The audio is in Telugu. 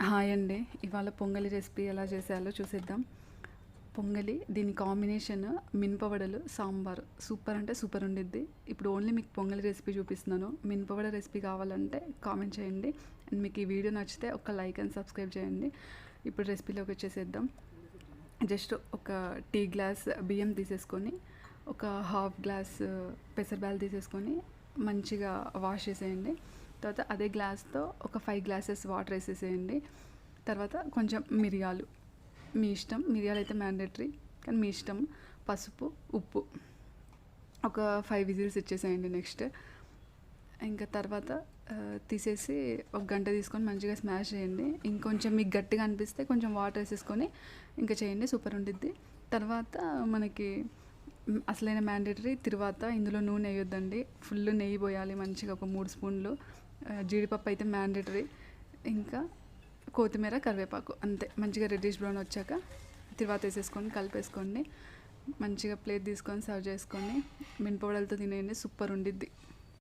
హాయ్ అండి. ఇవాళ పొంగలి రెసిపీ ఎలా చేసేయాలో చూసేద్దాం. పొంగలి దీని కాంబినేషన్ మినపవడలు, సాంబారు సూపర్ అంటే సూపర్ ఉండిద్ది. ఇప్పుడు ఓన్లీ మీకు పొంగలి రెసిపీ చూపిస్తున్నాను. మినపవడ రెసిపీ కావాలంటే కామెంట్ చేయండి. అండ్ మీకు ఈ వీడియో నచ్చితే ఒక లైక్ అండ్ సబ్స్క్రైబ్ చేయండి. ఇప్పుడు రెసిపీలోకి వచ్చేసేద్దాం. జస్ట్ ఒక టీ గ్లాస్ బియ్యం తీసేసుకొని, ఒక హాఫ్ గ్లాస్ పెసరబ్యాలు తీసేసుకొని మంచిగా వాష్ చేసేయండి. తర్వాత అదే గ్లాస్తో ఒక 5 గ్లాసెస్ వాటర్ వేసేసేయండి. తర్వాత కొంచెం మిరియాలు, మీ ఇష్టం, మిరియాలు అయితే మ్యాండేటరీ కానీ మీ ఇష్టం. పసుపు, ఉప్పు, ఒక 5 విజిల్స్ ఇచ్చేసేయండి. నెక్స్ట్ ఇంకా తర్వాత తీసేసి ఒక గంట తీసుకొని మంచిగా స్మాష్ చేయండి. ఇంకొంచెం మీకు గట్టిగా అనిపిస్తే కొంచెం వాటర్ వేసేసుకొని ఇంకా చేయండి, సూపర్ ఉండిద్ది. తర్వాత మనకి అసలైన మ్యాండేటరీ తర్వాత ఇందులో నూనె వేయొద్దండి, ఫుల్ నెయ్యి పోయాలి మంచిగా, ఒక 3 స్పూన్లు. జీడిపప్పు అయితే మ్యాండేటరీ. ఇంకా కొత్తిమీర, కరివేపాకు, అంతే. మంచిగా రెడ్డిష్ బ్రౌన్ వచ్చాక తర్వాత వేసేసుకొని కలిపేసుకోండి. మంచిగా ప్లేట్ తీసుకొని సర్వ్ చేసుకొని మినపవడలతో తినేయండి, సూపర్ ఉండిద్ది.